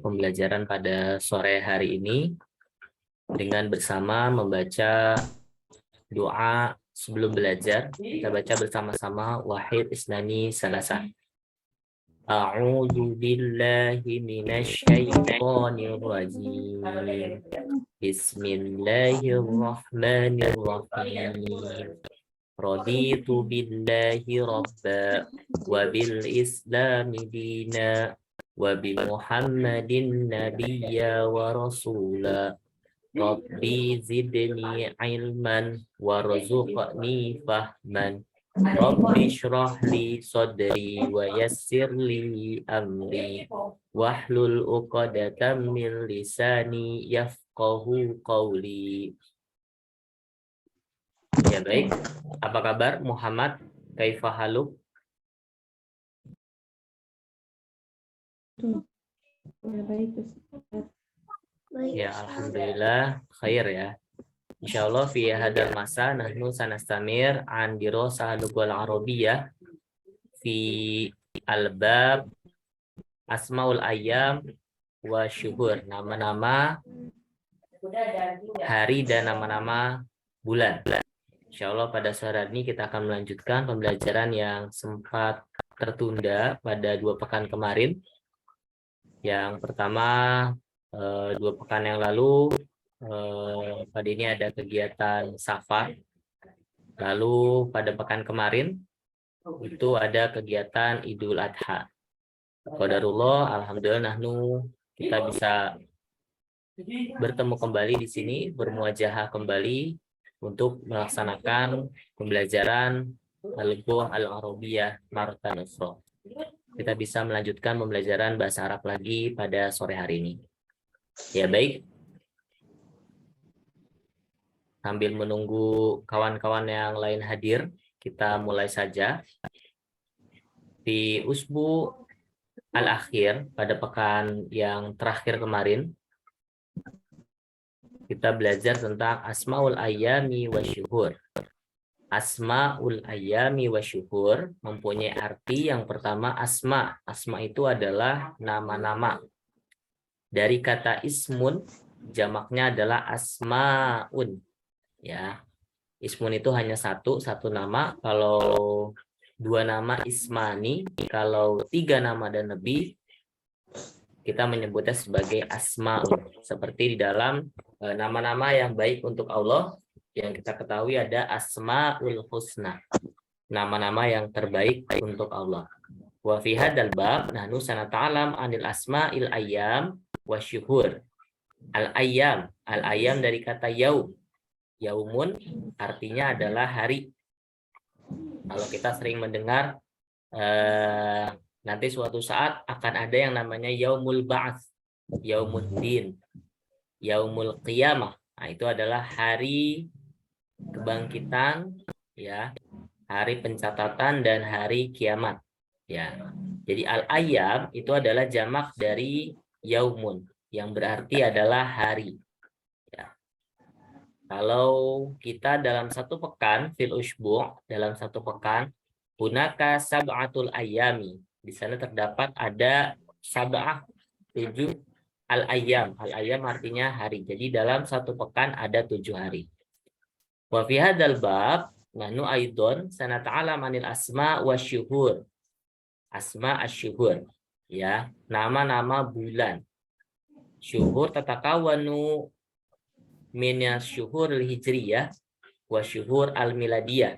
pembelajaran pada sore hari ini dengan bersama membaca doa sebelum belajar. Kita baca bersama-sama Wahid Isnani Salasah. A'udzu billahi minasy syaithanir rajim. Bismillahirrahmanirrahim. Raditu billahi rabba wa bil islami dina wa bi Muhammadin nabiyya wa rasula. Rabbi zidni ilman warzuqni fahman. Rabbi shrah li sadri wa yassir li amri wahlul 'uqdatam min lisani yafqahu qawli. Ya baik, apa kabar Muhammad? Kaifa haluk? Ya, alhamdulillah khair ya. Insyaallah fi hadal masa nahnu sanastamir an dirasah lughal arabiyyah fi albab asmaul ayyam wa syuhur, nama-nama hari dan nama-nama bulan. Insyaallah pada sore ini kita akan melanjutkan pembelajaran yang sempat tertunda pada 2 pekan kemarin. Yang pertama 2 pekan yang lalu pada ini ada kegiatan safar. Lalu pada pekan kemarin itu ada kegiatan Idul Adha. Qadarullah, alhamdulillah nahnu kita bisa bertemu kembali di sini, bermuajahah kembali untuk melaksanakan pembelajaran Al-Lughah Al-Arabiyyah maratan ukhra. Kita bisa melanjutkan pembelajaran bahasa Arab lagi pada sore hari ini. Ya baik. Sambil menunggu kawan-kawan yang lain hadir, kita mulai saja. Di usbu al-akhir, pada pekan yang terakhir kemarin, kita belajar tentang asmaul ayyami wa syuhur. Asmaul ayyami wa syuhur mempunyai arti yang pertama asma. Asma itu adalah nama-nama. Dari kata ismun, jamaknya adalah asmaun. Ya, ismun itu hanya satu nama. Kalau 2 nama ismani, kalau 3 nama dan lebih kita menyebutnya sebagai asmaun. Seperti di dalam nama-nama yang baik untuk Allah yang kita ketahui ada asmaul husna, nama-nama yang terbaik untuk Allah. Wa fi hadzal bab nahnu sanata'alam anil asma'il ayyam wasyuhur. Al-ayyam dari kata yaum. Yaumun artinya adalah hari. Kalau kita sering mendengar nanti suatu saat akan ada yang namanya yaumul ba'ats, yaumuddin, yaumul qiyamah. Nah, itu adalah hari kebangkitan ya, hari pencatatan dan hari kiamat ya. Jadi al-ayyam itu adalah jamak dari yaumun yang berarti adalah hari. Kalau kita dalam satu pekan, fil usbu', dalam satu pekan, hunaka sab'atul ayyami. Di sana terdapat ada sab'ah, 7 al-ayyam. Al-ayyam artinya hari. Jadi dalam satu pekan ada 7 hari. Wa fi hadzal bab, nahnu aidon sanata'alam anil asma wa syuhur. Asma asyuhur. Ya, nama-nama bulan. Syuhur tatakawanu minas syuhur al-hijriyah wa syuhur al-miladiyah.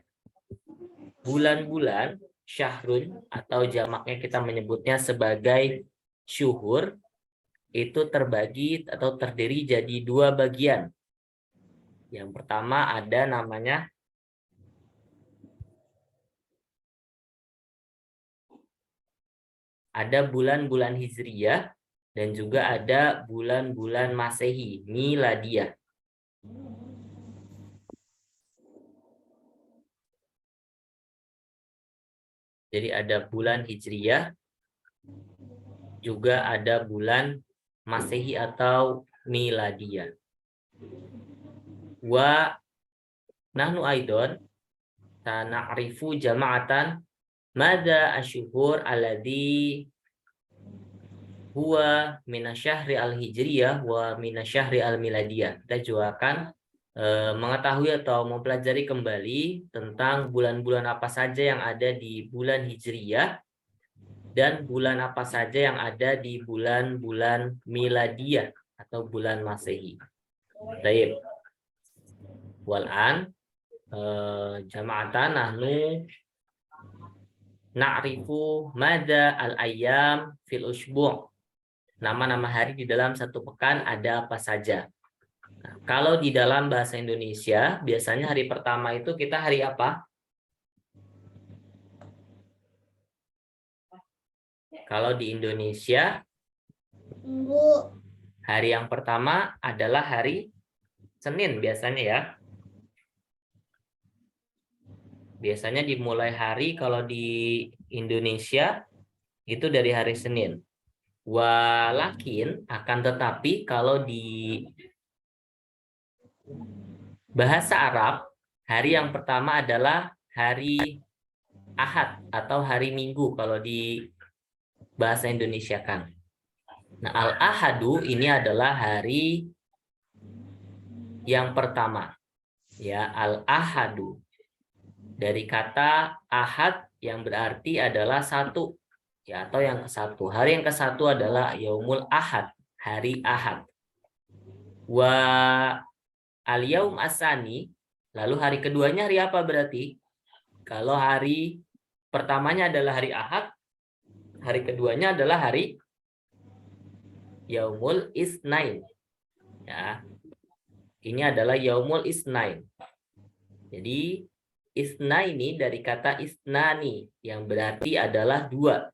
Bulan-bulan syahrun atau jamaknya kita menyebutnya sebagai syuhur itu terbagi atau terdiri jadi 2 bagian. Yang pertama ada namanya ada bulan-bulan hijriyah dan juga ada bulan-bulan masehi, miladiyah. Jadi ada bulan hijriyah, juga ada bulan masehi atau miladiyah. Wa nahnu aidon sana'rifu jama'atan madza asyhur alladhi huwa minasyahri al-hijriyah wa minasyahri al-miladiyah. Kita juga akan mengetahui atau mempelajari kembali tentang bulan-bulan apa saja yang ada di bulan hijriyah dan bulan apa saja yang ada di bulan-bulan miladiyah atau bulan Masehi. Baik. Wal'an jama'atan nahnu na'rifu mada al-ayyam fil usbu'. Nama-nama hari di dalam satu pekan ada apa saja. Nah, kalau di dalam bahasa Indonesia, biasanya hari pertama itu kita hari apa? Kalau di Indonesia, Minggu. hari yang pertama adalah hari Senin biasanya ya. Biasanya dimulai hari kalau di Indonesia itu dari hari Senin. Walakin akan tetapi kalau di bahasa Arab, hari yang pertama adalah hari Ahad atau hari Minggu kalau di bahasa Indonesia kan. Nah, al-ahadu ini adalah hari yang pertama. Ya, al-ahadu. Dari kata ahad yang berarti adalah satu. Ya, atau yang ke-1. Hari yang ke-1 adalah yaumul ahad, hari ahad. Wa al-yaum asani, lalu hari keduanya hari apa berarti? Kalau hari pertamanya adalah hari ahad, hari keduanya adalah hari yaumul isnain. Ya. Ini adalah yaumul isnain. Jadi isnaini dari kata isnani yang berarti adalah 2.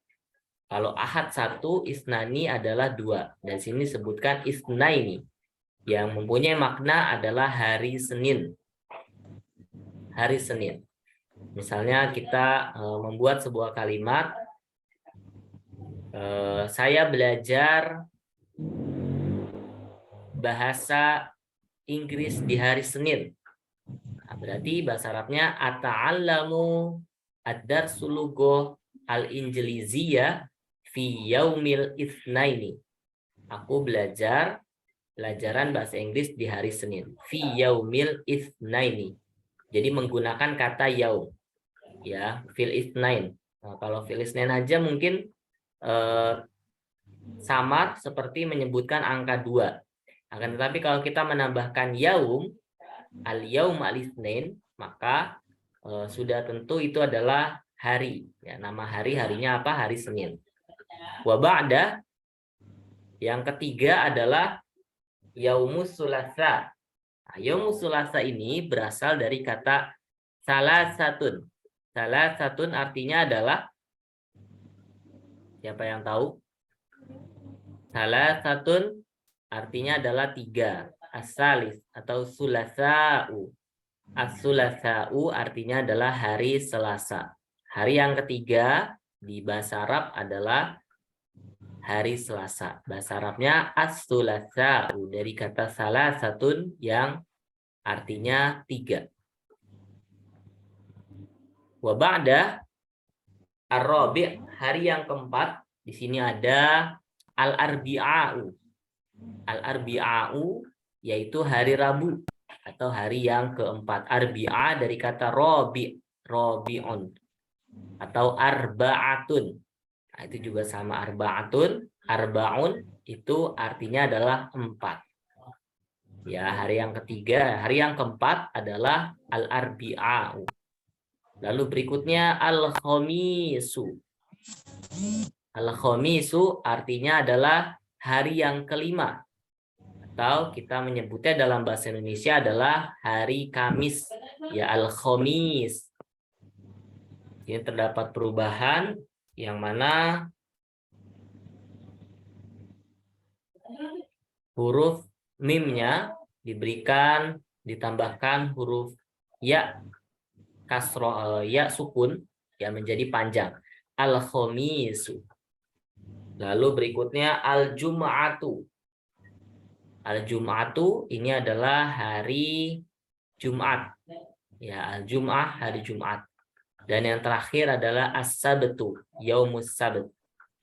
Kalau ahad 1, isnani adalah 2. Dan sini sebutkan isnaini yang mempunyai makna adalah hari Senin. Hari Senin. Misalnya kita membuat sebuah kalimat, saya belajar bahasa Inggris di hari Senin. Nah, berarti bahasa Arabnya ata'allamu ad-darsul lughah al-injiliziyah fi yaumil itsnaini. Aku belajar pelajaran bahasa Inggris di hari Senin. Fi yaumil itsnaini. Jadi menggunakan kata yaum. Ya, fil itsnain. Nah, kalau fil itsnain aja mungkin samar seperti menyebutkan angka 2. Akan tetapi kalau kita menambahkan yaum, al-yaum al-itsnain, maka sudah tentu itu adalah hari. Ya, nama harinya apa? Hari Senin. Wa ba'da, yang ketiga adalah yaumus sulasa. Nah, yaumus sulasa ini berasal dari kata salasatun. Salasatun artinya adalah, siapa yang tahu? Salasatun artinya adalah 3. Asalis atau sulasa'u. As-sulasa'u artinya adalah hari Selasa. Hari yang ketiga di bahasa Arab adalah hari Selasa. Bahasa Arabnya as-sulasa'u dari kata salasatun yang artinya 3. Wa ba'da ar-rabi', hari yang keempat, di sini ada al-arbi'a'u. Al-arbi'a'u yaitu hari Rabu atau hari yang keempat. Arbi'a dari kata robi, robi'un atau arba'atun. Nah, itu juga sama arba'atun, arba'un itu artinya adalah 4. Ya, hari yang ketiga, hari yang keempat adalah al-arbi'a'u. Lalu berikutnya al-khamisu. Al-khamisu artinya adalah hari yang kelima. Atau kita menyebutnya dalam bahasa Indonesia adalah hari Kamis. Ya, al-khamis. Ini terdapat perubahan yang mana huruf mimnya ditambahkan huruf ya kasroh, ya sukun yang menjadi panjang. Al-khamisu. Lalu berikutnya al-jum'atu. Al-jum'atu ini adalah hari Jumat. Ya, al-jum'ah hari Jumat. Dan yang terakhir adalah as-sabtu, yaumus sabt.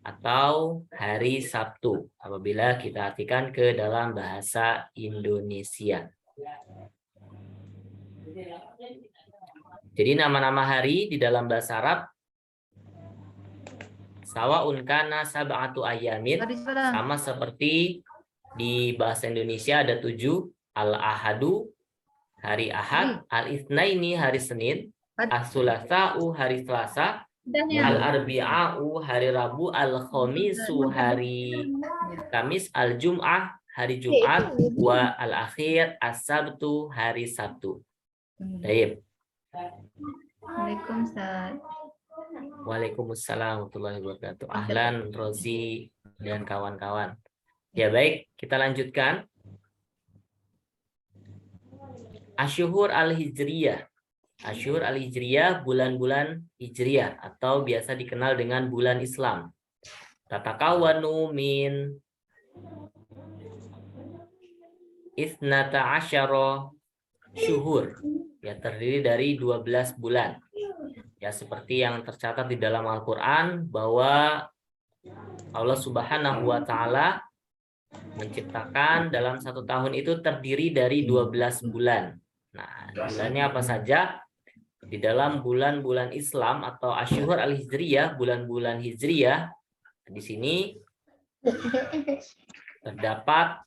atau hari Sabtu apabila kita artikan ke dalam bahasa Indonesia. Jadi nama-nama hari di dalam bahasa Arab sawaun kana sab'atu ayamin, sama seperti di bahasa Indonesia ada 7, al-ahadu hari Ahad, al-itsnaini hari Senin, as-sulasa'u hari Selasa, al-arbi'a'u hari Rabu, al-khamisu hari Kamis, al-jum'ah hari Jumat, wa al-akhir as-sabtu hari Sabtu. Baik. Waalaikumsalam warahmatullahi wabarakatuh. Ahlan, Rozi, dan kawan-kawan. Ya baik, kita lanjutkan. Asyhur al-Hijriyah. Asyhur al-Hijriyah, bulan-bulan Hijriyah atau biasa dikenal dengan bulan Islam. Tatakawanu min isnata asyara syuhur. Ya, terdiri dari 12 bulan. Ya, seperti yang tercatat di dalam Al-Qur'an bahwa Allah Subhanahu wa taala menciptakan dalam 1 tahun itu terdiri dari 12 bulan. Nah, bulannya apa saja? Di dalam bulan-bulan Islam atau Asyhur al-Hijriyah, bulan-bulan Hijriyah, di sini terdapat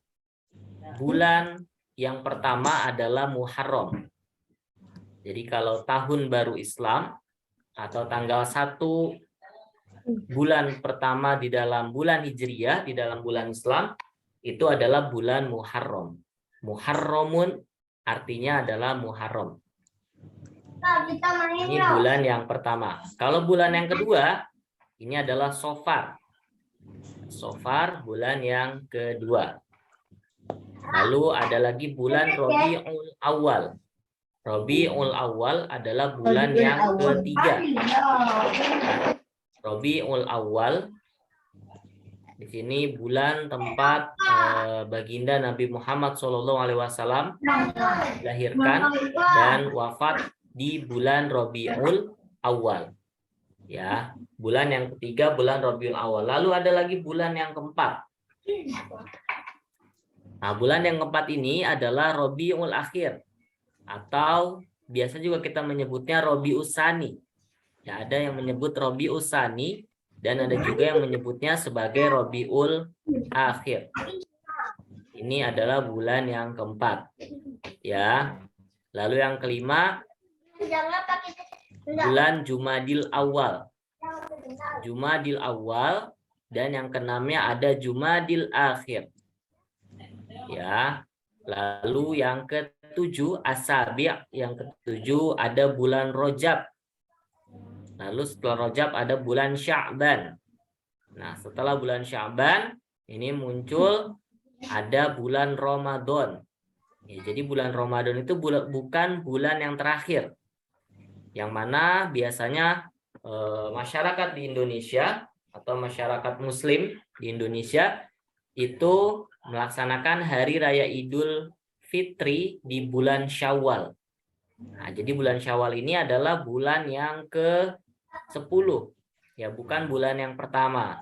bulan yang pertama adalah Muharram. Jadi kalau tahun baru Islam atau tanggal 1 bulan pertama di dalam bulan Hijriyah, di dalam bulan Islam, itu adalah bulan Muharram. Muharramun artinya adalah Muharram. Ini bulan yang pertama. Kalau bulan yang kedua, ini adalah Sofar. Sofar bulan yang kedua. Lalu ada lagi bulan Rabiul Awal. Rabiul Awal adalah bulan yang ketiga. Rabiul Awal di sini bulan tempat baginda Nabi Muhammad SAW dilahirkan dan wafat di bulan Rabiul Awal. Ya, bulan yang ketiga bulan Rabiul Awal. Lalu ada lagi bulan yang keempat. Nah, bulan yang keempat ini adalah Rabiul Akhir atau biasa juga kita menyebutnya Rabius Tsani. Ya, ada yang menyebut Rabius Tsani dan ada juga yang menyebutnya sebagai Rabiul Akhir. Ini adalah bulan yang keempat. Ya. Lalu yang kelima bulan Jumadil Awal. Jumadil Awal dan yang keenamnya ada Jumadil Akhir. Ya. Lalu yang ketujuh As-Sabi', yang ketujuh ada bulan Rajab. Lalu setelah Rajab ada bulan Sya'ban. Nah, setelah bulan Sya'ban ini muncul ada bulan Ramadan. Ya, jadi bulan Ramadan itu bukan bulan yang terakhir. Yang mana biasanya masyarakat di Indonesia atau masyarakat Muslim di Indonesia itu melaksanakan Hari Raya Idul Fitri di bulan Syawal. Nah, jadi bulan Syawal ini adalah bulan yang ke-10. Ya, bukan bulan yang pertama.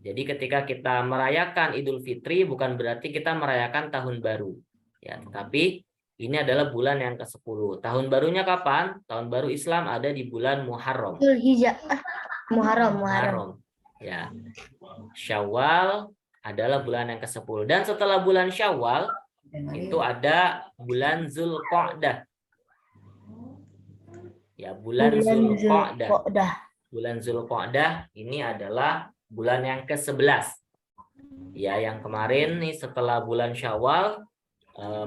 Jadi ketika kita merayakan Idul Fitri bukan berarti kita merayakan tahun baru. Ya, tetapi ini adalah bulan yang ke-10. Tahun barunya kapan? Tahun baru Islam ada di bulan Muharram. Muharram. Ya. Syawal adalah bulan yang ke-10. Dan setelah bulan Syawal itu ada bulan Zulqa'dah. Ya, bulan Zulqa'dah. Bulan Zulqa'dah ini adalah bulan yang ke-11. Ya, yang kemarin nih setelah bulan Syawal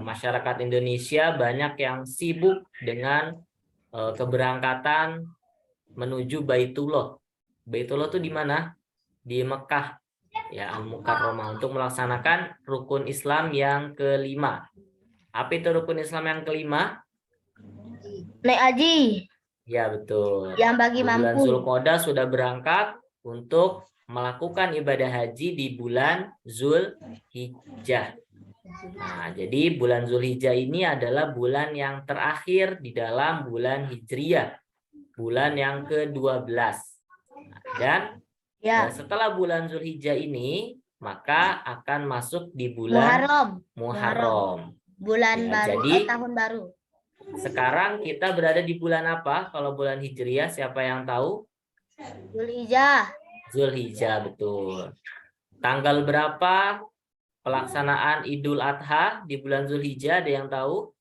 masyarakat Indonesia banyak yang sibuk dengan keberangkatan menuju Baitullah. Baitullah itu di mana? Di Mekah. Ya, Al-Mukarramah untuk melaksanakan rukun Islam yang kelima. Apa itu rukun Islam yang kelima? Naik haji. Ya, betul. Yang bagi bulan mampu. Zulqa'dah sudah berangkat untuk melakukan ibadah haji di bulan Zulhijjah. Nah, jadi bulan Zulhijjah ini adalah bulan yang terakhir di dalam bulan Hijriyah. Bulan yang ke-12. Dan Ya. Setelah bulan Zulhijjah ini, maka akan masuk di bulan Muharram. Muharram. Bulan Ya, baru, jadi tahun baru. sekarang kita berada di bulan apa? Kalau bulan Hijriah, siapa yang tahu? Zulhijjah. Zulhijjah, betul. Tanggal berapa pelaksanaan Idul Adha di bulan Zulhijjah? Ada yang tahu?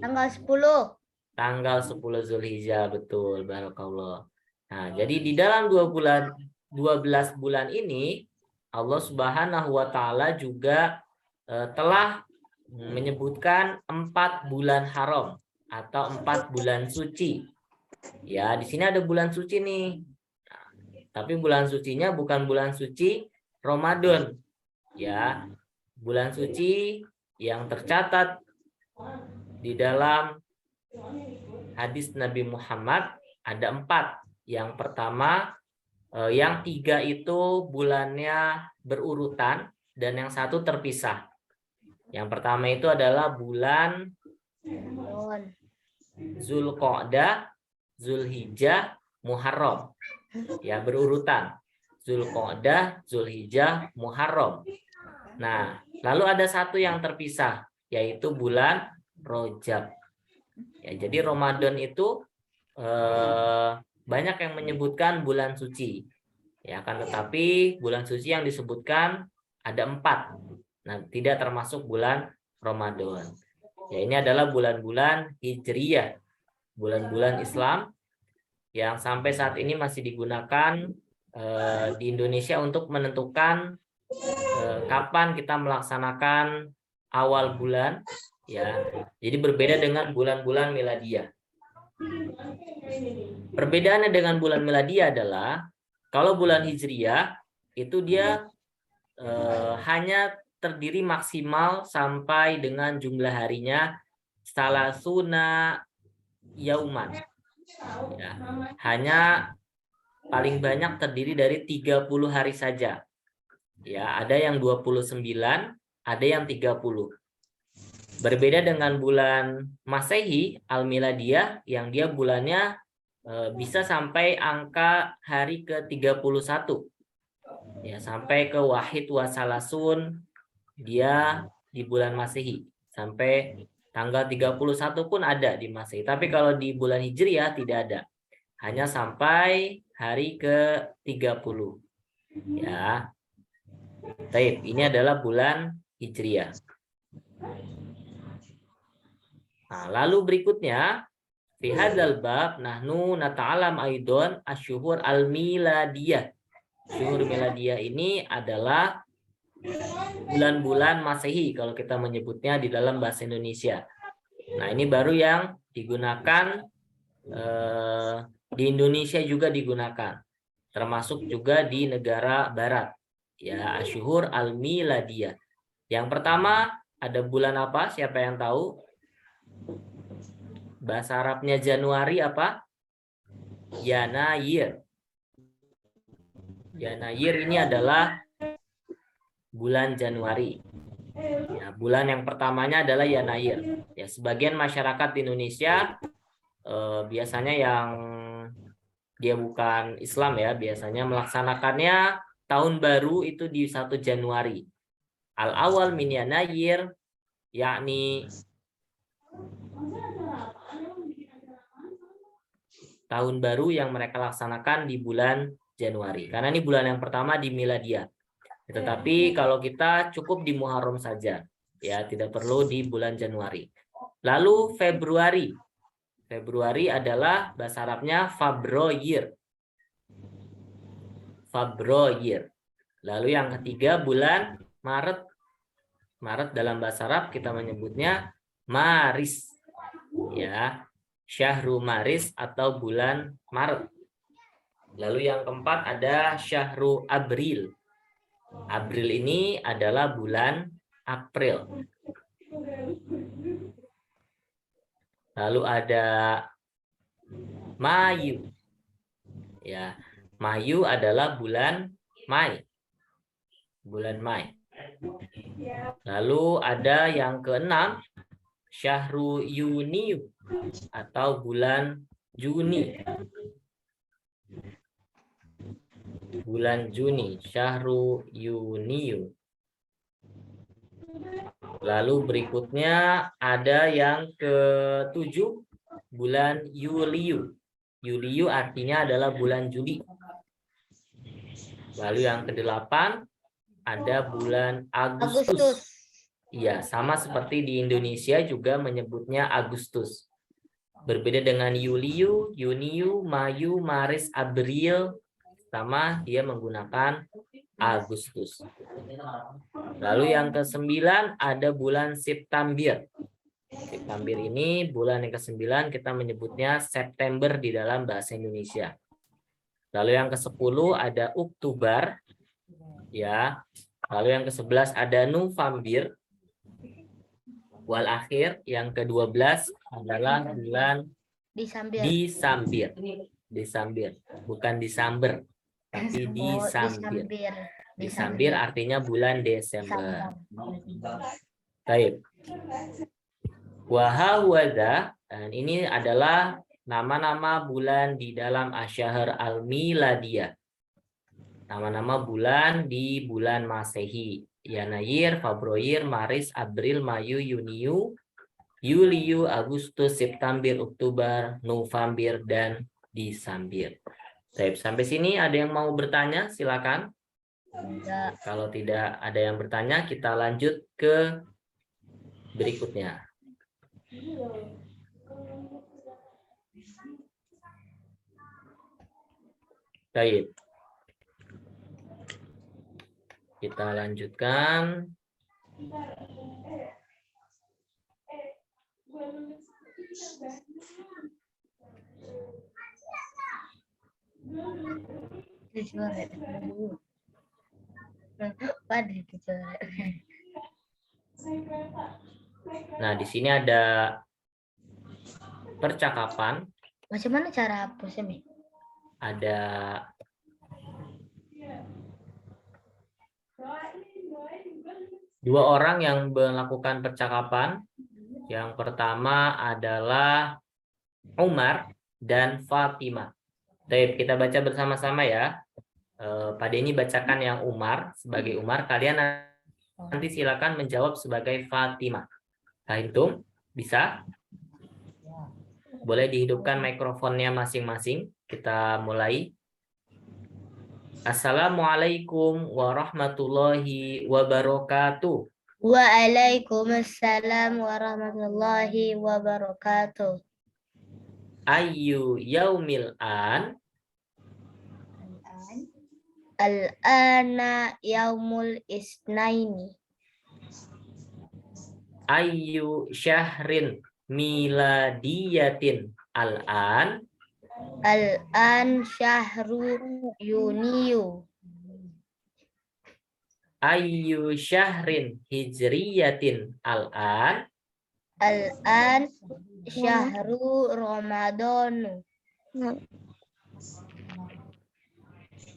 Tanggal 10. Tanggal 10 Zulhijjah, betul. Barakallah. Nah, jadi di dalam 12 bulan ini, Allah Subhanahu wa Ta'ala juga telah menyebutkan 4 bulan haram atau 4 bulan suci. Ya, di sini ada bulan suci nih. Tapi bulan sucinya bukan bulan suci Ramadan. Ya, bulan suci yang tercatat di dalam hadis Nabi Muhammad ada 4. Yang pertama, yang 3 itu bulannya berurutan dan yang 1 terpisah. Yang pertama itu adalah bulan Zulqa'dah, Zulhijjah, Muharram. Ya, berurutan. Zulqa'dah, Zulhijjah, Muharram. Nah, lalu ada 1 yang terpisah, yaitu bulan Rajab. Ya, jadi Ramadan itu banyak yang menyebutkan bulan suci. Ya, akan tetapi bulan suci yang disebutkan ada 4. Nah, tidak termasuk bulan Ramadan. Ya, ini adalah bulan-bulan Hijriyah, bulan-bulan Islam yang sampai saat ini masih digunakan di Indonesia untuk menentukan kapan kita melaksanakan awal bulan. Ya, jadi berbeda dengan bulan-bulan miladiyah. Perbedaannya dengan bulan miladiyah adalah kalau bulan Hijriyah itu dia hanya terdiri maksimal sampai dengan jumlah harinya salasuna yauman. Ya, hanya paling banyak terdiri dari 30 hari saja. Ya, ada yang 29, ada yang 30. Berbeda dengan bulan Masehi Al-Miladiyah yang dia bulannya bisa sampai angka hari ke-31. Ya, sampai ke Wahid Wasalasun dia di bulan Masehi. Sampai tanggal 31 pun ada di Masehi. Tapi kalau di bulan Hijriah tidak ada. Hanya sampai hari ke-30. Ya. Baik, ini adalah bulan Hijriah. Nah, lalu berikutnya fi hadzal bab nahnu nata'alam aidon asyhur al-miladiyah. Syuhur miladiyah ini adalah bulan-bulan Masehi kalau kita menyebutnya di dalam bahasa Indonesia. Nah, ini baru yang digunakan di Indonesia juga digunakan, termasuk juga di negara barat. Ya, asyhur al-miladiyah. Yang pertama ada bulan apa? Siapa yang tahu? Bahasa Arabnya Januari apa? Yanayir. Yanayir ini adalah bulan Januari. Ya, bulan yang pertamanya adalah Yanayir. Ya, sebagian masyarakat di Indonesia biasanya yang dia bukan Islam ya, biasanya melaksanakannya tahun baru itu di 1 Januari. Al-awal min Yanayir, yakni tahun baru yang mereka laksanakan di bulan Januari. Karena ini bulan yang pertama di miladiyah. Tetapi kalau kita cukup di Muharram saja. Ya, tidak perlu di bulan Januari. Lalu Februari. Februari adalah bahasa Arabnya Fabroyir. Fabroyir. Lalu yang ketiga bulan Maret. Maret dalam bahasa Arab kita menyebutnya Maris. Ya. Syahru Maris atau bulan Maret. Lalu yang keempat ada Syahru Abril. Abril ini adalah bulan April. Lalu ada Mayu. Ya, Mayu adalah bulan Mei. Bulan Mei. Lalu ada yang keenam Syahru Yuni atau bulan Juni. bulan Juni, syahru Yuniyu. Lalu berikutnya ada yang ke-7, bulan Yuliu. Yuliu artinya adalah bulan Juli. Lalu yang ke-8 ada bulan Agustus. Iya, sama seperti di Indonesia juga menyebutnya Agustus. Berbeda dengan Yuliu, Yuniu, Mayu, Maris, April, sama dia menggunakan Agustus. Lalu yang ke-9 ada bulan September. September ini bulan yang ke-9 kita menyebutnya September di dalam bahasa Indonesia. Lalu yang ke-10 ada Oktober, ya. Lalu yang ke-11 ada November. Wal akhir yang ke-12 adalah bulan Desember. Desember, bukan Desember, tapi Desember. Desember artinya bulan Desember. Baik. Wahawada, dan ini adalah nama-nama bulan di dalam Asyhar al-Miladiyah. Nama-nama bulan di bulan Masehi. Yanayir, Februari, Maris, April, Mayu, Yuniu, Yuliu, Agustus, September, Oktober, November, dan Desember. Baik, sampai sini ada yang mau bertanya? Silakan. Enggak. Kalau tidak ada yang bertanya, kita lanjut ke berikutnya. Baik. Kita lanjutkan. Nah, di sini ada percakapan. Macam mana cara hapusnya, Mi? Ada dua orang yang melakukan percakapan. Yang pertama adalah Umar dan Fatimah. Baik, kita baca bersama-sama ya. Pada ini bacakan yang Umar sebagai Umar. Kalian nanti silakan menjawab sebagai Fatimah. Antum bisa? Boleh dihidupkan mikrofonnya masing-masing. Kita mulai. Assalamualaikum warahmatullahi wabarakatuh. Waalaikumsalam warahmatullahi wabarakatuh. Ayu yaumil an. Al-ana yaumul isnaini. Ayu syahrin miladiyatin al-an. Al-an syahru Yuniyu. Ayu syahrin hijriyatin al-an. Al-an syahru Ramadanu.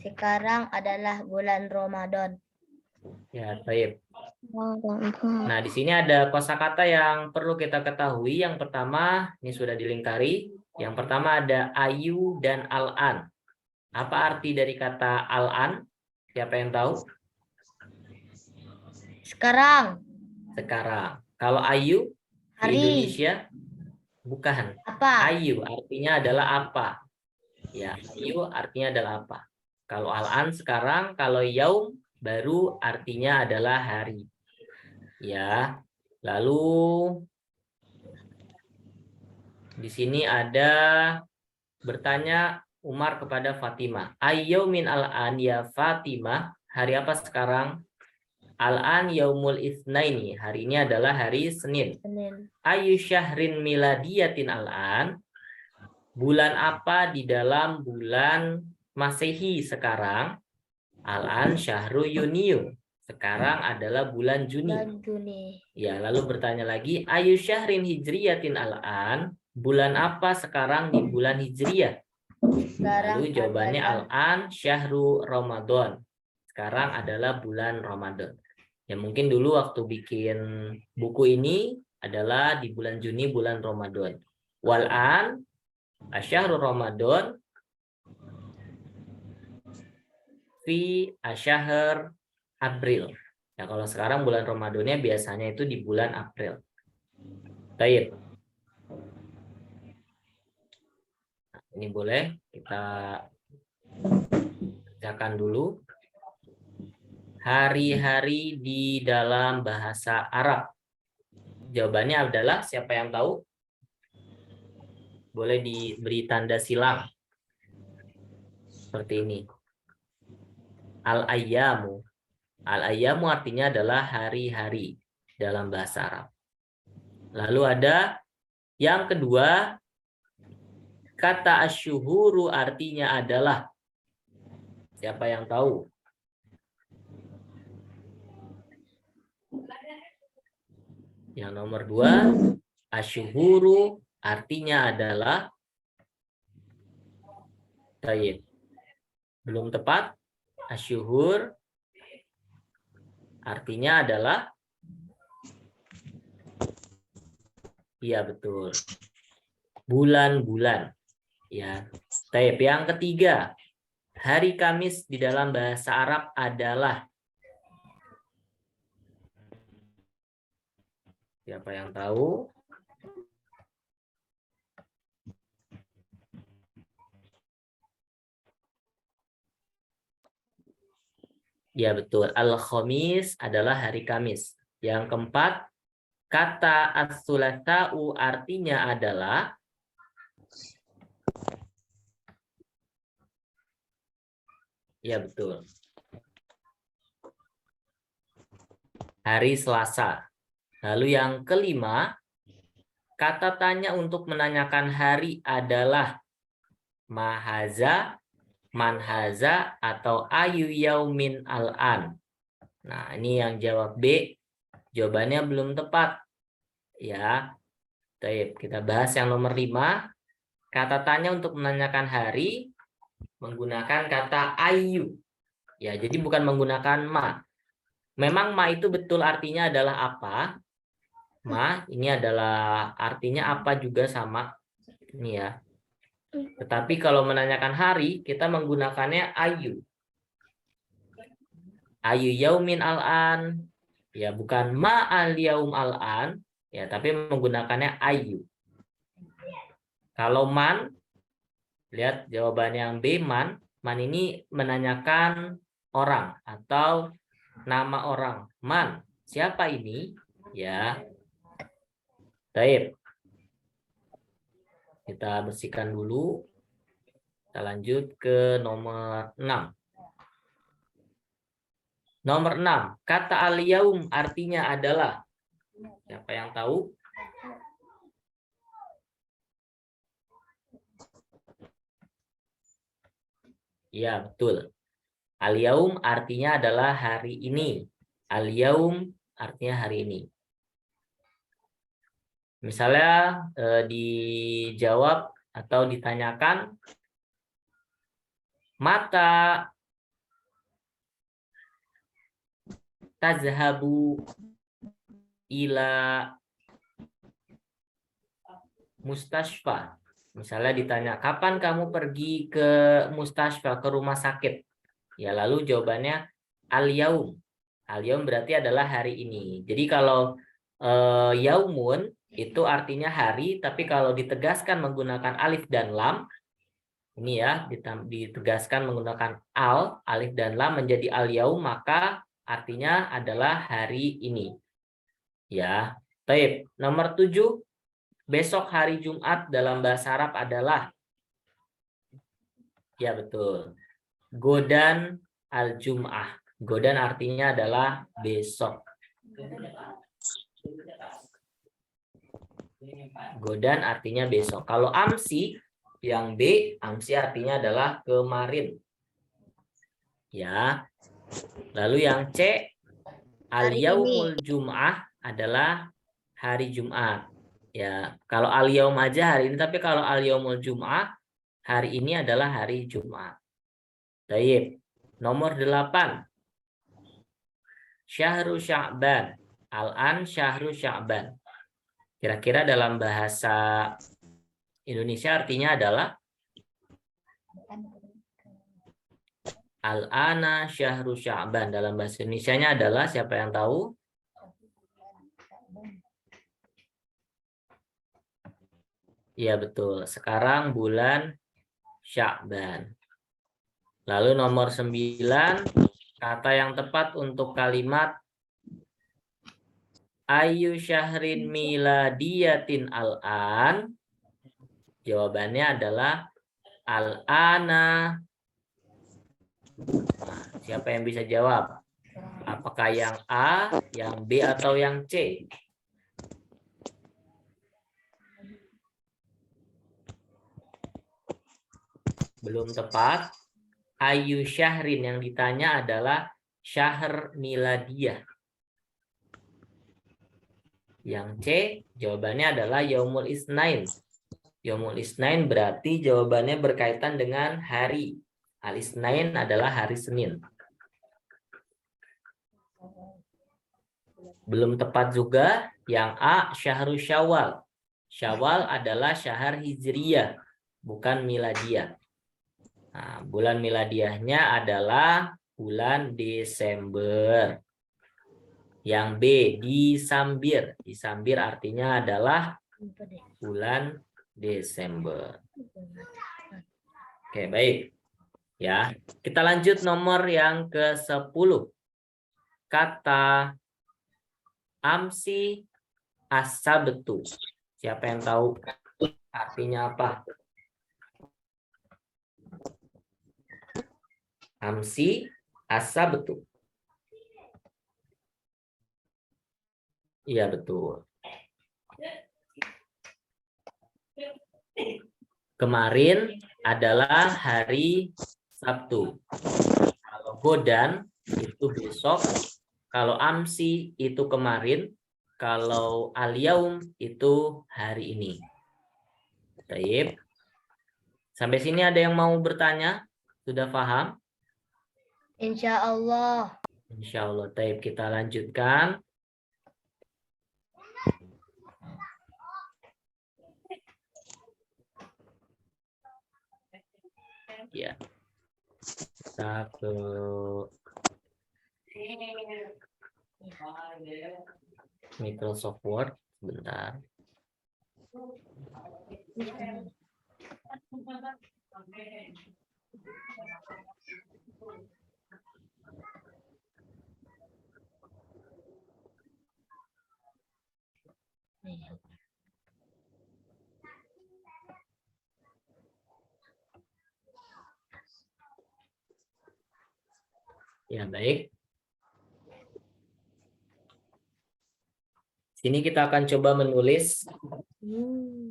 Sekarang adalah bulan Ramadan. Ya, baik. Nah, di sini ada kosakata yang perlu kita ketahui. Yang pertama, ini sudah dilingkari. Yang pertama ada ayu dan al-an. Apa arti dari kata al-an? Siapa yang tahu? Sekarang. Sekarang. Kalau ayu di Hari. Indonesia bukan. Apa? Ayu artinya adalah apa? Ya, ayu artinya adalah apa? Kalau al-an sekarang, kalau yaum baru artinya adalah hari. Ya. Lalu di sini ada bertanya Umar kepada Fatimah. Ayyaumin al-an ya Fatimah. Hari apa sekarang? Al-an yaumul itsnaini. Hari ini adalah hari Senin. Ayu syahrin miladiyatin al-an. Bulan apa di dalam bulan Masehi sekarang? Al-an syahru Yuniu. Sekarang adalah bulan Juni. Ya, lalu bertanya lagi, ayu syahrin hijriyatin al-an. Bulan apa sekarang di bulan Hijriyah? Lalu jawabannya al-an syahru Ramadan. Sekarang adalah bulan Ramadan. Ya, mungkin dulu waktu bikin buku ini adalah di bulan Juni, bulan Ramadan. Wal-an asyahru Ramadan fi asyahr April. Ya, kalau sekarang bulan Ramadannya biasanya itu di bulan April. Baik. Nah, ini boleh kita kerjakan dulu. Hari-hari di dalam bahasa Arab. Jawabannya adalah, siapa yang tahu? Boleh diberi tanda silang. Seperti ini. Al-ayyamu. Al-ayyamu artinya adalah hari-hari dalam bahasa Arab. Lalu ada yang kedua, kata asyuhuru artinya adalah. Siapa yang tahu? Yang nomor 2, asyuhuru artinya adalah. Baik. Belum tepat. Asyuhur artinya adalah. Iya, betul. Bulan-bulan. Ya. Baik, yang ketiga, hari Kamis di dalam bahasa Arab adalah. Siapa yang tahu? Ya, betul. Al-Khamis adalah hari Kamis. Yang keempat, kata as-sulasa'u artinya adalah. Ya, betul. Hari Selasa. Lalu yang kelima, kata tanya untuk menanyakan hari adalah mahaza, manhaza, atau ayu yaumin al-an. Nah, ini yang jawab B. Jawabannya belum tepat. Ya. Baik, kita bahas yang nomor 5. Kata tanya untuk menanyakan hari menggunakan kata ayu. Ya, jadi bukan menggunakan ma. Memang ma itu betul artinya adalah apa? Ma, ini adalah artinya apa juga sama. Ini ya. Tetapi kalau menanyakan hari, kita menggunakannya ayu. Ayu yaumin al-an. Ya, bukan ma al-yaum al-an. Ya, tapi menggunakannya ayu. Kalau man, lihat jawaban yang B, man. Man ini menanyakan orang atau nama orang. Man, siapa ini? Ya. Baik. Kita bersihkan dulu. Kita lanjut ke nomor 6. Nomor 6. Kata al-yaum artinya adalah. Siapa yang tahu? Ya, betul. Al-yaum artinya adalah hari ini. Al-yaum artinya hari ini. Misalnya dijawab atau ditanyakan, mata tazhabu ila mustashfa. Misalnya ditanya, kapan kamu pergi ke mustashfa, ke rumah sakit? Ya, lalu jawabannya al-yaum. Al-yaum berarti adalah hari ini. Jadi kalau yaumun itu artinya hari, tapi kalau ditegaskan menggunakan alif dan lam, ini ya, ditegaskan menggunakan alif dan lam menjadi al-yaum, maka artinya adalah hari ini. Ya, baik. Nomor 7, besok hari Jumat dalam bahasa Arab adalah. Ya, betul. Godan al-Jum'ah. Godan artinya adalah besok. Godan artinya besok. Kalau amsi, yang B, amsi artinya adalah kemarin. Ya. Lalu yang C, al-yaumul jum'ah adalah hari Jumat. Ya, kalau al-yaum aja hari ini, tapi kalau al-yaumul jum'ah, hari ini adalah hari Jumat. Baik. Nomor 8. Syahru Sya'ban. Al-an syahru Sya'ban. Kira-kira dalam bahasa Indonesia artinya adalah. Al-ana syahru Sya'ban. Dalam bahasa Indonesianya adalah, siapa yang tahu? Iya betul. Sekarang bulan Sya'ban. Lalu nomor 9, kata yang tepat untuk kalimat ayu syahrin miladiyatin al-an. Jawabannya adalah al-ana. Nah, siapa yang bisa jawab? Apakah yang A, yang B, atau yang C? Belum tepat. Ayu syahrin, yang ditanya adalah syahr miladiyah. Yang C, jawabannya adalah yaumul isnain. Yaumul isnain berarti jawabannya berkaitan dengan hari. Al-isnain adalah hari Senin. Belum tepat juga yang A, syahru syawal. Syawal adalah syahr hijriyah, bukan miladiyah. Nah, bulan miladiyahnya adalah bulan Desember. Yang B, disambir. Disambir artinya adalah bulan Desember. Oke, baik. Ya, kita lanjut nomor yang ke-10. Kata amsi as-sabtu. Siapa yang tahu artinya apa? Amsi as-sabtu. Iya, betul. Kemarin adalah hari Sabtu. Kalau godan itu besok. Kalau amsi itu kemarin. Kalau al-yaum itu hari ini. Baik. Sampai sini ada yang mau bertanya? Sudah paham? Insya Allah. Insya Allah. Baik, kita lanjutkan. Ya. Satu. Microsoft Word, sebentar. Ya, baik. Sini kita akan coba menulis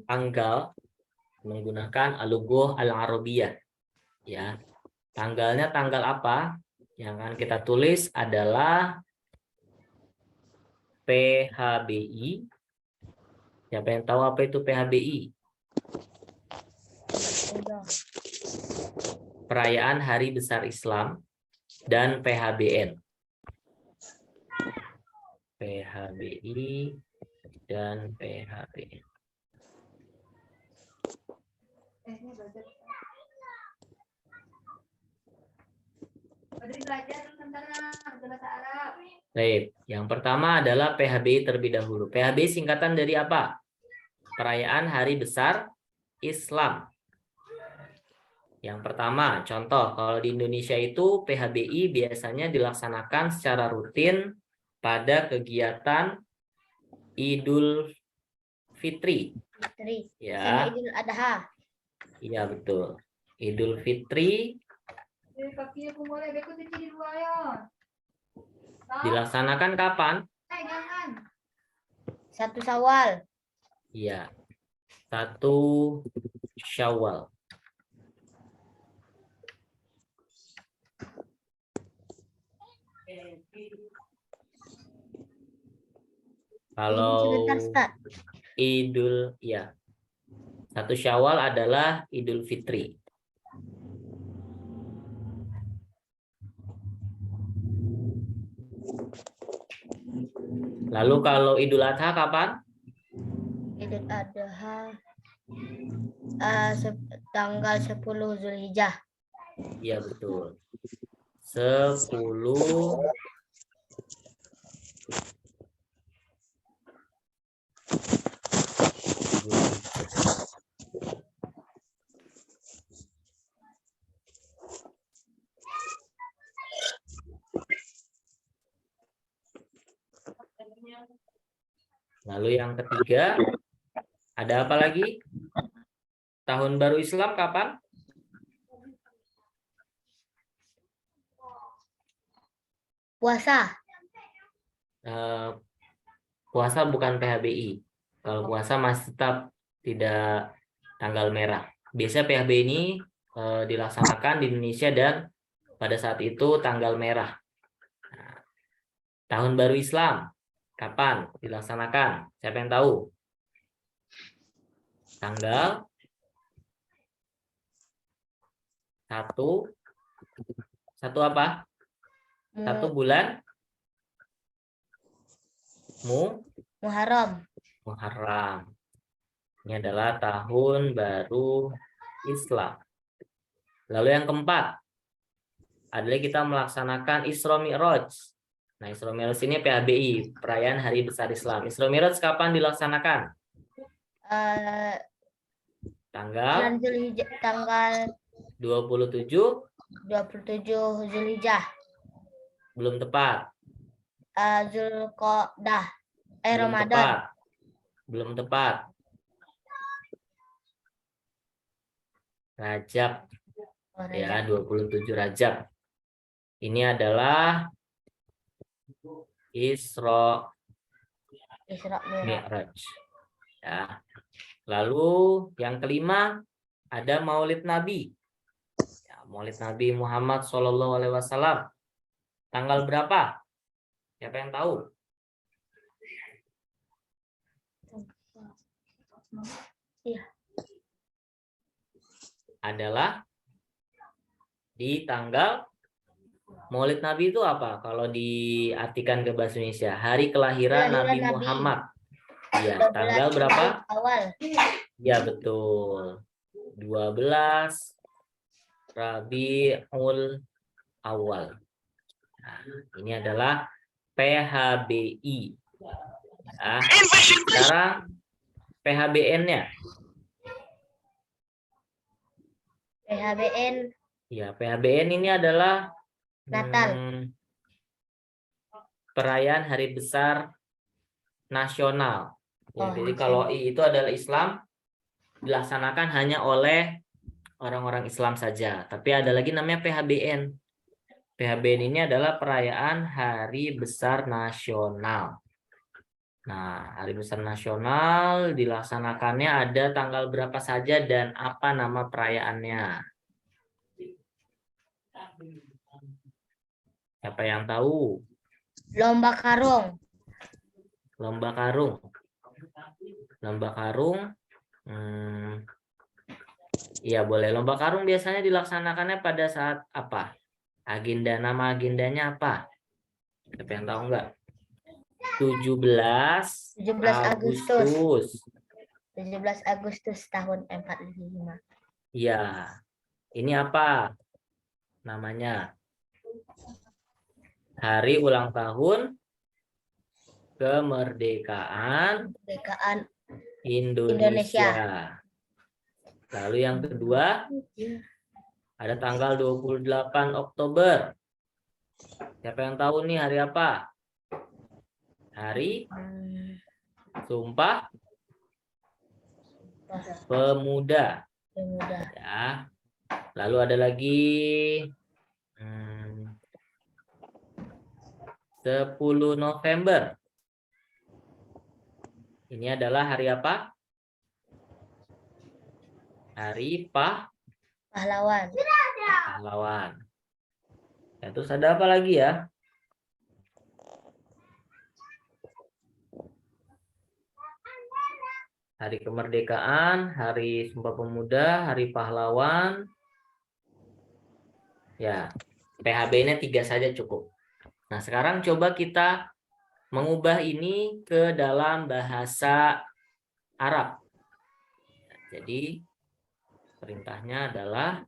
tanggal menggunakan al-lugah al-arabiyah. Ya. Tanggalnya tanggal apa? Yang akan kita tulis adalah PHBI. Siapa yang tahu apa itu PHBI? Perayaan Hari Besar Islam. Dan PHBN. PHBI dan PHBN. Baik, yang pertama adalah PHBI terlebih dahulu. PHBI singkatan dari apa? Perayaan Hari Besar Islam. Yang pertama, contoh, kalau di Indonesia itu PHBI biasanya dilaksanakan secara rutin pada kegiatan Idul Fitri. Ya. Sama Idul Adha. Iya, betul. Idul Fitri dilaksanakan kapan? 1 Syawal. Iya. 1 Syawal. Kalau Idul, ya, 1 Syawal adalah Idul Fitri. Lalu kalau Idul Adha kapan? Idul Adha tanggal 10 Zulhijjah. Iya, betul. 10 Zulhijjah. Lalu yang ketiga, ada apa lagi? Tahun baru Islam kapan? Puasa. Puasa bukan PHBI. Kalau puasa masih tetap tidak tanggal merah. Biasanya PHBI ini dilaksanakan di Indonesia dan pada saat itu tanggal merah. Nah, tahun baru Islam kapan dilaksanakan? Siapa yang tahu? Tanggal 1 apa? 1 bulan Muharram. Muharram. Ini adalah tahun baru Islam. Lalu yang keempat adalah kita melaksanakan Isra Mi'raj. Nah, Isra Mi'raj ini PHBI, perayaan Hari Besar Islam. Isra Mi'raj kapan dilaksanakan? Bulan Tanggal Zulhijjah, tanggal 27 Zulhijjah. belum tepat. Zulqa'dah. Belum Ramadan. tepat. Belum tepat. Rajab. Oh, Ya, Rajab. 27 Rajab. Ini adalah Isra Mi'raj. Ya. Lalu yang kelima ada Maulid Nabi. Ya, Maulid Nabi Muhammad SAW. Tanggal berapa? Siapa yang tahu? Iya. Adalah di tanggal Maulid Nabi itu apa? Kalau diartikan ke bahasa Indonesia, hari kelahiran Nabi Muhammad. Iya, tanggal berapa? Awal. Ya, betul. 12 Rabiul Awal. Nah, ini adalah PHBI. Nah, sekarang PHBN-nya. PHBN. Ya, PHBN ini adalah Natal. Perayaan Hari Besar Nasional. Ya, Oh, jadi kalau itu adalah Islam, dilaksanakan hanya oleh orang-orang Islam saja. Tapi ada lagi namanya PHBN. PHBN ini adalah perayaan Hari Besar Nasional. Nah, Hari Besar Nasional dilaksanakannya ada tanggal berapa saja dan apa nama perayaannya? Siapa yang tahu? Lomba karung. Lomba karung. Lomba karung. Iya, boleh. Lomba karung biasanya dilaksanakannya pada saat apa? Nama agendanya apa? Siapa yang tahu nggak? 17 Agustus. 17 Agustus tahun 45. Iya. Ini apa namanya? Hari ulang tahun kemerdekaan Indonesia. Lalu yang kedua ada tanggal 28 Oktober. Siapa yang tahu nih hari apa? Hari Sumpah Pemuda. Ya. Lalu ada lagi 10 November. Ini adalah hari apa? Hari Pahlawan. Pahlawan. Ya, terus ada apa lagi ya? Hari kemerdekaan, hari Sumpah Pemuda, hari pahlawan. Ya, PHB-nya 3 saja cukup. Nah, sekarang coba kita mengubah ini ke dalam bahasa Arab. Jadi, perintahnya adalah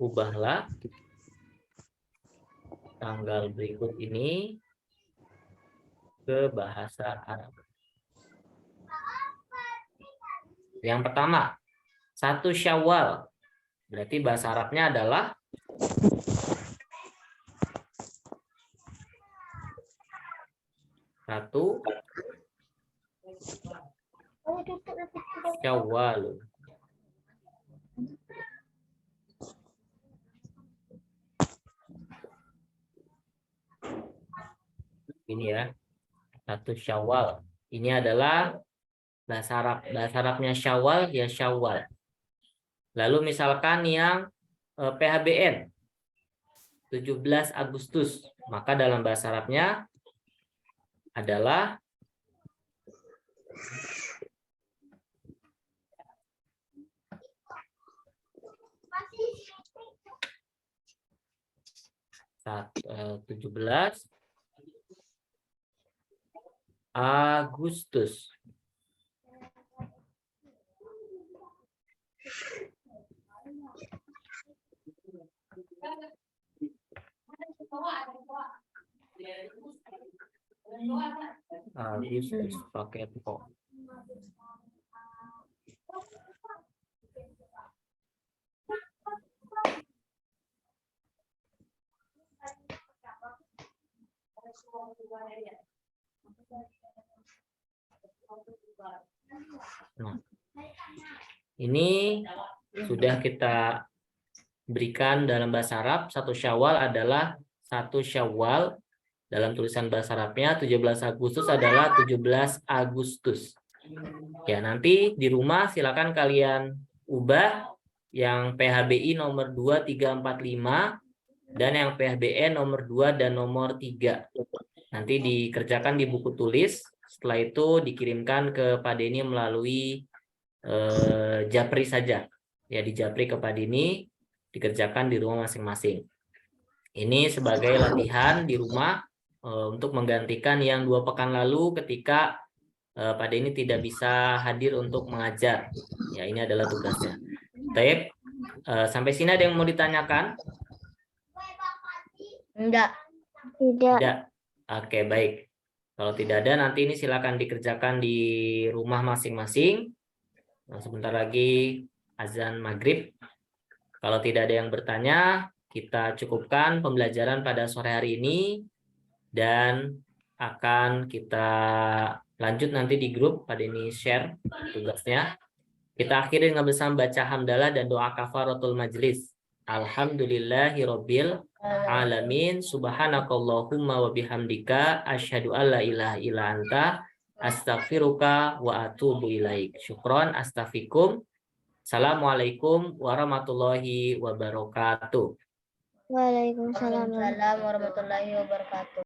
ubahlah tanggal berikut ini ke bahasa Arab. Yang pertama, 1 Syawal. Berarti bahasa Arabnya adalah satu Syawal. Ini ya, 1 Syawal. Ini adalah bahasa Arab. Bahasa Arabnya Syawal ya Syawal. Lalu misalkan yang PHBN 17 Agustus, maka dalam bahasa Arabnya adalah saat 17 Agustus. Agustus pakai po. Nah, ini sudah kita berikan dalam bahasa Arab. 1 Syawal adalah 1 Syawal. Dalam tulisan bahasa Arabnya 17 Agustus adalah 17 Agustus. Ya, nanti di rumah silakan kalian ubah yang PHBI nomor 2, 3, 4, 5 dan yang PHBN nomor 2 dan nomor 3. Nanti dikerjakan di buku tulis. Setelah itu dikirimkan ke Pak Denny melalui Japri saja. Ya, di Japri ke Pak Denny, dikerjakan di rumah masing-masing. Ini sebagai latihan di rumah untuk menggantikan yang 2 pekan lalu ketika Pak Denny tidak bisa hadir untuk mengajar. Ya, ini adalah tugasnya. Baik, sampai sini ada yang mau ditanyakan? Enggak. Tidak. Oke, baik. Kalau tidak ada, nanti ini silakan dikerjakan di rumah masing-masing. Nah, sebentar lagi azan maghrib. Kalau tidak ada yang bertanya, kita cukupkan pembelajaran pada sore hari ini. Dan akan kita lanjut nanti di grup. Pada ini share tugasnya. Kita akhiri dengan bersama baca hamdalah dan doa kafaratul majlis. Alhamdulillahirabbil alamin. Subhanakallahumma wa bihamdika asyhadu alla ilaha illa anta astaghfiruka wa atubu ilaik. Syukron, astafikum. Assalamualaikum warahmatullahi wabarakatuh. Waalaikumsalam. Waalaikumsalam warahmatullahi wabarakatuh.